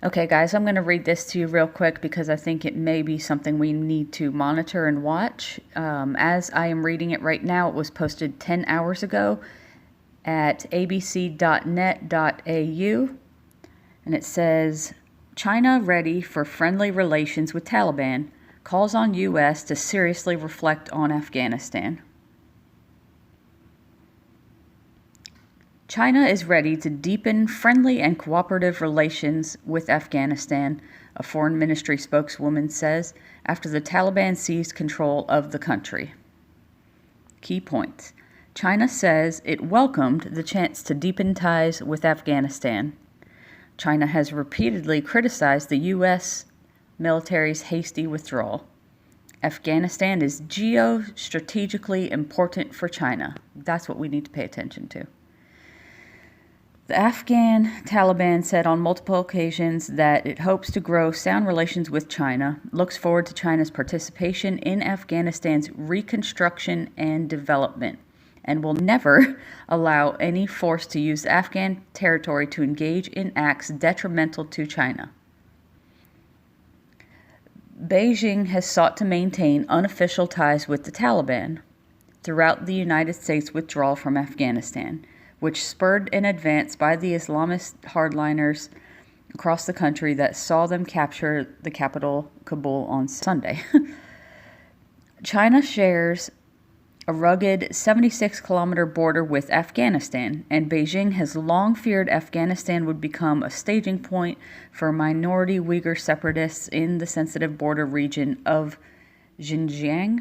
Okay, guys, I'm going to read this to you real quick because I think it may be something we need to monitor and watch. As I am reading it right now, it was posted 10 hours ago at abc.net.au, and it says, China ready for friendly relations with Taliban, calls on U.S. to seriously reflect on Afghanistan. China is ready to deepen friendly and cooperative relations with Afghanistan, a foreign ministry spokeswoman says, after the Taliban seized control of the country. Key points. China says it welcomed the chance to deepen ties with Afghanistan. China has repeatedly criticized the U.S. military's hasty withdrawal. Afghanistan is geostrategically important for China. That's what we need to pay attention to. The Afghan Taliban said on multiple occasions that it hopes to grow sound relations with China, looks forward to China's participation in Afghanistan's reconstruction and development, and will never allow any force to use Afghan territory to engage in acts detrimental to China. Beijing has sought to maintain unofficial ties with the Taliban throughout the United States' withdrawal from Afghanistan, which spurred an advance by the Islamist hardliners across the country that saw them capture the capital, Kabul, on Sunday. China shares a rugged 76-kilometer border with Afghanistan, and Beijing has long feared Afghanistan would become a staging point for minority Uyghur separatists in the sensitive border region of Xinjiang.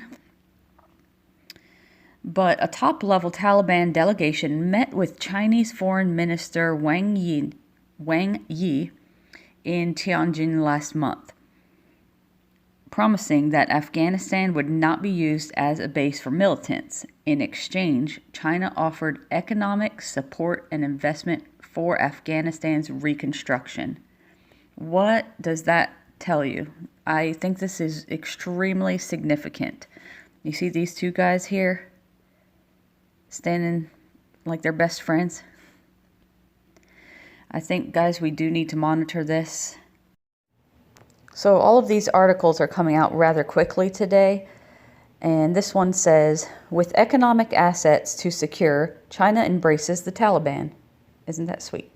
But a top-level Taliban delegation met with Chinese Foreign Minister Wang Yi in Tianjin last month, promising that Afghanistan would not be used as a base for militants. In exchange, China offered economic support and investment for Afghanistan's reconstruction. What does that tell you? I think this is extremely significant. You see these two guys here? Standing like they're best friends. I think, guys, we do need to monitor this. So all of these articles are coming out rather quickly today. And this one says, with economic assets to secure, China embraces the Taliban. Isn't that sweet?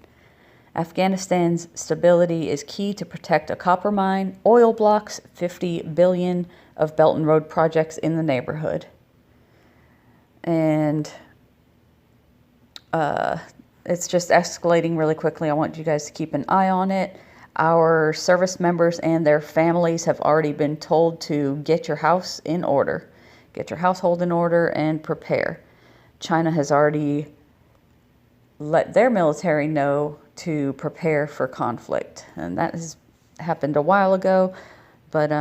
Afghanistan's stability is key to protect a copper mine, oil blocks, $50 billion of Belt and Road projects in the neighborhood. And it's just escalating really quickly. I want you guys to keep an eye on it. Our service members and their families have already been told to get your house in order, get your household in order, and prepare. China has already let their military know to prepare for conflict, and that has happened a while ago, but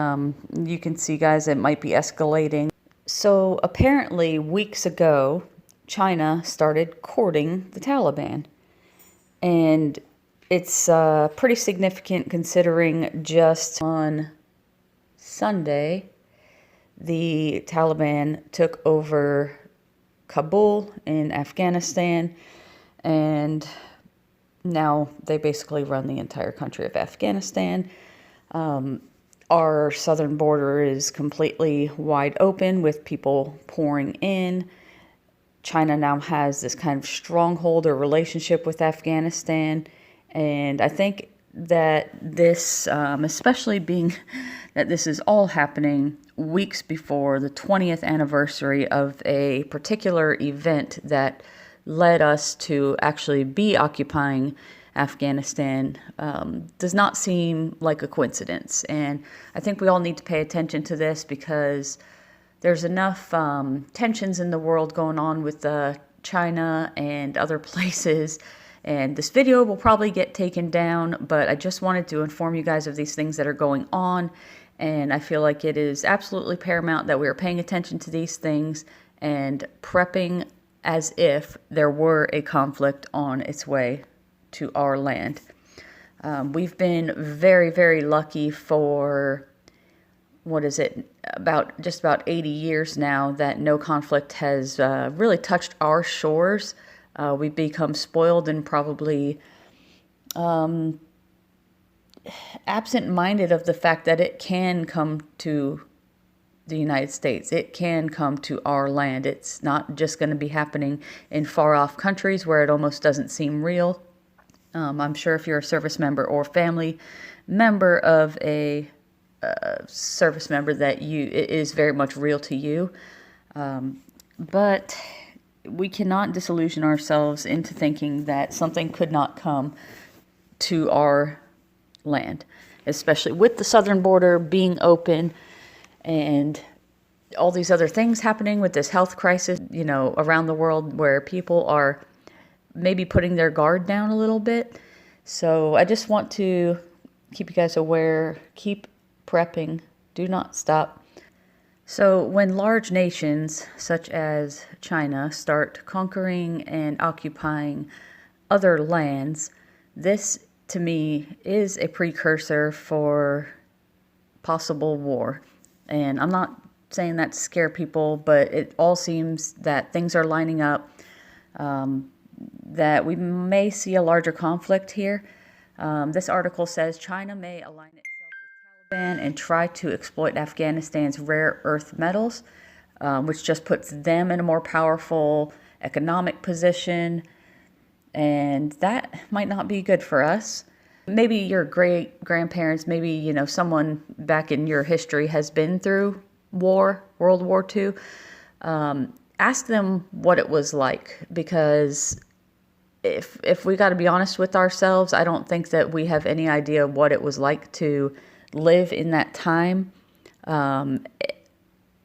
you can see, guys, it might be escalating. So apparently weeks ago, China started courting the Taliban, and it's pretty significant considering just on Sunday, the Taliban took over Kabul in Afghanistan, and now they basically run the entire country of Afghanistan. Our southern border is completely wide open with people pouring in. China now has this kind of stronghold or relationship with Afghanistan. And I think that this, especially being that this is all happening weeks before the 20th anniversary of a particular event that led us to actually be occupying Afghanistan, does not seem like a coincidence. And I think we all need to pay attention to this because there's enough tensions in the world going on with China and other places. And this video will probably get taken down, but I just wanted to inform you guys of these things that are going on. And I feel like it is absolutely paramount that we are paying attention to these things and prepping as if there were a conflict on its way to our land. We've been very, very lucky for, just about 80 years now that no conflict has really touched our shores. We've become spoiled and probably absent-minded of the fact that it can come to the United States. It can come to our land. It's not just going to be happening in far-off countries where it almost doesn't seem real. I'm sure if you're a service member or family member of a service member that it is very much real to you. But we cannot disillusion ourselves into thinking that something could not come to our land, especially with the southern border being open and all these other things happening with this health crisis, around the world where people are maybe putting their guard down a little bit. So I just want to keep you guys aware, keep prepping, do not stop. So when large nations such as China start conquering and occupying other lands, this to me is a precursor for possible war. And I'm not saying that to scare people, but it all seems that things are lining up, that we may see a larger conflict here. This article says China may align itself with Taliban and try to exploit Afghanistan's rare earth metals, which just puts them in a more powerful economic position. And that might not be good for us. Maybe your great-grandparents, maybe, someone back in your history has been through war, World War II. Ask them what it was like, because if we got to be honest with ourselves, I don't think that we have any idea what it was like to live in that time.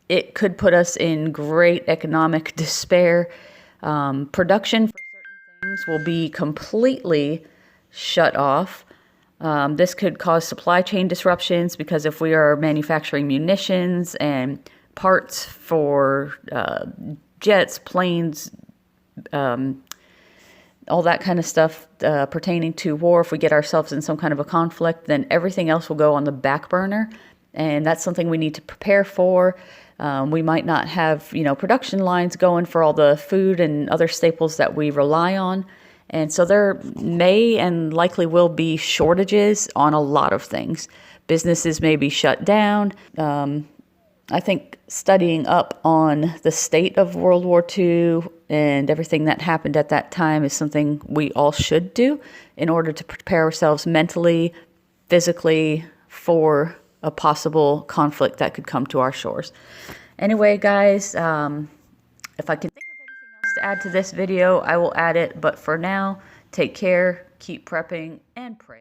It could put us in great economic despair. Production for certain things will be completely shut off. This could cause supply chain disruptions, because if we are manufacturing munitions and parts for jets, planes, all that kind of stuff pertaining to war, if we get ourselves in some kind of a conflict, then everything else will go on the back burner. And that's something we need to prepare for. We might not have, production lines going for all the food and other staples that we rely on. And so there may and likely will be shortages on a lot of things. Businesses may be shut down. I think studying up on the state of World War II and everything that happened at that time is something we all should do in order to prepare ourselves mentally, physically for a possible conflict that could come to our shores. Anyway, guys, if I can think of anything else to add to this video, I will add it. But for now, take care, keep prepping, and pray.